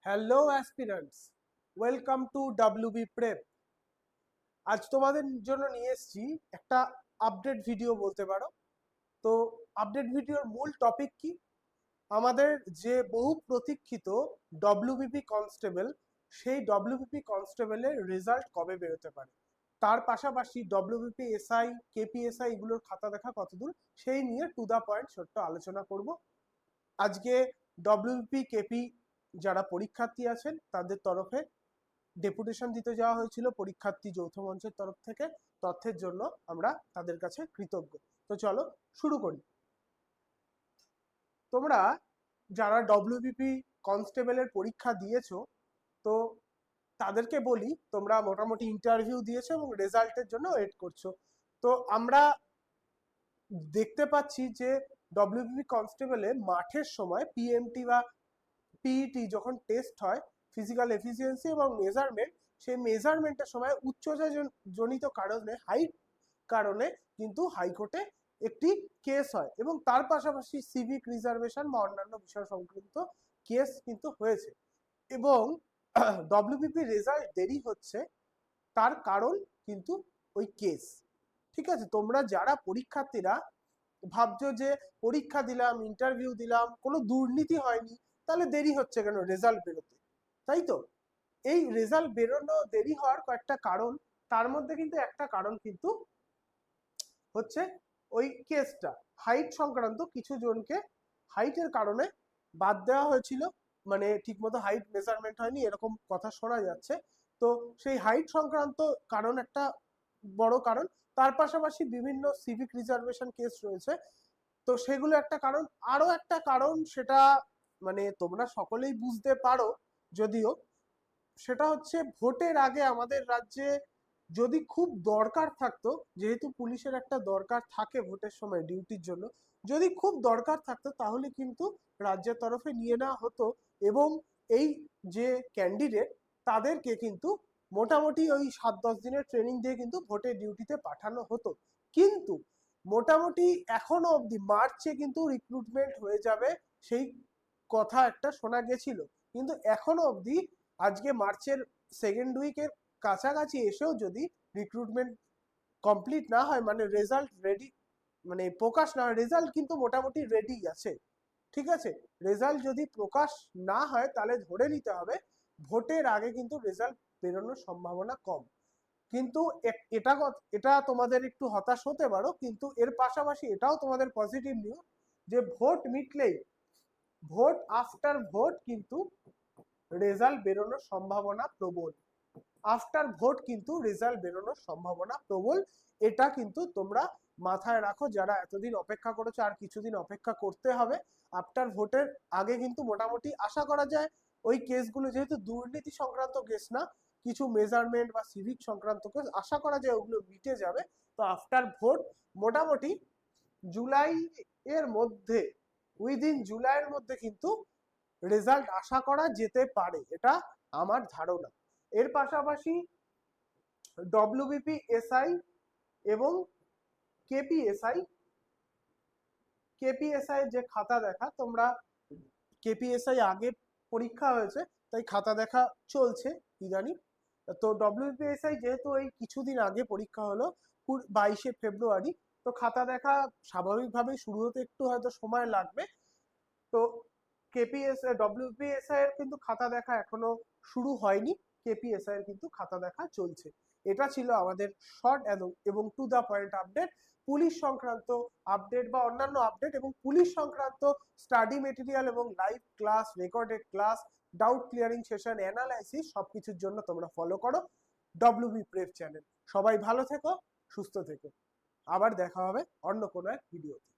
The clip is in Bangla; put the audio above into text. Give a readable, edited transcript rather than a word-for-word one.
Hello aspirants, welcome to WB prep. আজ তোমাদের জন্য নিয়ে এসেছি একটা আপডেট ভিডিও বলতে পারো। তো আপডেট ভিডিওর মূল টপিক কি? আমাদের যে বহু প্রতীক্ষিত ডব্লিউবিপি কনস্টেবল, সেই ডব্লিউবিপি কনস্টেবলের রেজাল্ট কবে বেরোতে পারে, তার পাশাপাশি ডব্লিউবিপি এসআই কেপিএসআই এগুলোর খাতা দেখা কতদূর, সেই নিয়ে টু দা পয়েন্ট ছোট্ট আলোচনা করব আজকে। ডব্লিউবিপি কেপি যারা পরীক্ষার্থী আছেন তাদের তরফে ডেপুটেশন দিতে যাওয়া হয়েছিল পরীক্ষার্থী যৌথ মঞ্চের তরফ থেকে। তথ্যের জন্য আমরা তাদের কাছে কৃতজ্ঞ। তো চলো শুরু করি। তোমরা যারা ডব্লিউবিপি কনস্টেবলের পরীক্ষা দিয়েছো, তো তাদেরকে বলি তোমরা মোটামুটি ইন্টারভিউ দিয়েছো এবং রেজাল্টের জন্য ওয়েট করছো। তো আমরা দেখতে পাচ্ছি যে ডব্লিউবিপি কনস্টেবলে মাঠের সময় পিএমটি বা পিইটি যখন টেস্ট হয়, ফিজিক্যাল এফিসিয়েন্সি এবং মেজারমেন্ট, সেই মেজারমেন্টের সময় উচ্চতা জনিত কারণে কারণে কিন্তু হাইকোর্টে একটি কেস হয় এবং তার পাশাপাশি সিভিক রিজার্ভেশন বা অন্যান্য বিষয় সংক্রান্ত কেস কিন্তু হয়েছে। এবং ডব্লিউবিপি রেজাল্ট দেরি হচ্ছে, তার কারণ কিন্তু ওই কেস। ঠিক আছে, তোমরা যারা পরীক্ষার্থীরা ভাবছো যে পরীক্ষা দিলাম, ইন্টারভিউ দিলাম, কোনো দুর্নীতি হয়নি, তাহলে দেরি হচ্ছে কেন রেজাল্ট বেরোতে, তাই তো? এই রেজাল্ট বেরোনো দেরি হওয়ার কয়েকটা কারণ, তার মধ্যে কিন্তু একটা কারণ কিন্তু হচ্ছে ওই কেসটা হাইট সংক্রান্ত। কিছু জনকে হাইটের কারণে বাদ দেওয়া হয়েছিল, মানে ঠিকমতো হাইট মেজারমেন্ট হয়নি এরকম কথা শোনা যাচ্ছে। তো সেই হাইট সংক্রান্ত কারণ একটা বড় কারণ। তার পাশাপাশি বিভিন্ন সিভিক রিজার্ভেশন কেস রয়েছে, তো সেগুলো একটা কারণ। আরো একটা কারণ, সেটা মানে তোমরা সকলেই বুঝতে পারো যদিও, সেটা হচ্ছে ভোটের আগে আমাদের রাজ্যে যদি খুব দরকার থাকতো, যেহেতু পুলিশের একটা দরকার থাকে ভোটের সময় ডিউটির জন্য, যদি খুব দরকার থাকতো তাহলে কিন্তু রাজ্যের তরফে নিয়ে নেওয়া হতো এবং এই যে ক্যান্ডিডেট তাদেরকে কিন্তু মোটামুটি ওই 7-10 দিনের ট্রেনিং দিয়ে কিন্তু ভোটের ডিউটিতে পাঠানো হতো। কিন্তু মোটামুটি এখনো অবধি মার্চে কিন্তু রিক্রুটমেন্ট হয়ে যাবে, সেই কথা একটা শোনা গেছিল। কিন্তু এখনো অবধি আজকে মার্চের সেকেন্ড উইকের কাছাকাছি এসেও যদি রিক্রুটমেন্ট কমপ্লিট না হয়, মানে রেজাল্ট রেডি, মানে প্রকাশ না হয়, রেজাল্ট কিন্তু মোটামুটি রেডি আছে। ঠিক আছে, রেজাল্ট যদি প্রকাশ না হয় তাহলে ধরে নিতে হবে ভোটের আগে কিন্তু রেজাল্ট বেরোনোর সম্ভাবনা কম। কিন্তু এটা এটা তোমাদের একটু হতাশ হতে পারো, কিন্তু এর পাশাপাশি এটাও তোমাদের পজিটিভ নিউজ যে ভোট মিটলেই, ভোট আফটার ভোট কিন্তু রেজাল্ট বেরোনোর সম্ভাবনা প্রবল। আফটার ভোট কিন্তু রেজাল্ট বেরোনোর সম্ভাবনা প্রবল। এটা কিন্তু তোমরা মাথায় রাখো, যারা এতদিন অপেক্ষা করেছো আর কিছুদিন অপেক্ষা করতে হবে। আফটার ভোটের আগে কিন্তু মোটামুটি আশা করা যায় ওই কেসগুলো, যেহেতু দুর্নীতি সংক্রান্ত কেস না, কিছু মেজারমেন্ট বা সিভিক সংক্রান্ত কেস, আশা করা যায় ওগুলো মিটে যাবে। তো আফটার ভোট মোটামুটি জুলাই এর মধ্যে, উইদিন জুলাইয়ের মধ্যে কিন্তু রেজাল্ট আশা করা যেতে পারে, এটা আমার ধারণা। এর পাশাপাশি ডব্লিউবিপি এসআই এবং কেপিএসআই কেপিএসআই যে খাতা দেখা, তোমরা কেপিএসআই আগে পরীক্ষা হয়েছে তাই খাতা দেখা চলছে ইদানিং। তো ডব্লিউবিপিএসআই যেহেতু এই কিছুদিন আগে পরীক্ষা হলো 22শে ফেব্রুয়ারি, তো খাতা দেখা স্বাভাবিকভাবেই শুরু হতে একটু হয়তো সময় লাগবে। তো ডব্লিউপিএসআই এর কিন্তু খাতা দেখা এখনো শুরু হয়নি, কেপিএসআই এর কিন্তু খাতা দেখা চলছে। এটা ছিল আমাদের শর্ট এবং to the point update. Police সংক্রান্ত আপডেট বা অন্যান্য আপডেট এবং পুলিশ সংক্রান্ত স্টাডি মেটেরিয়াল এবং live class, recorded class, doubt clearing session, analysis সবকিছুর জন্য তোমরা ফলো করো ডব্লিউবি প্রেপ চ্যানেল। সবাই ভালো থেকো, সুস্থ থেকো, আবার দেখা হবে অন্য কোনো এক ভিডিওতে।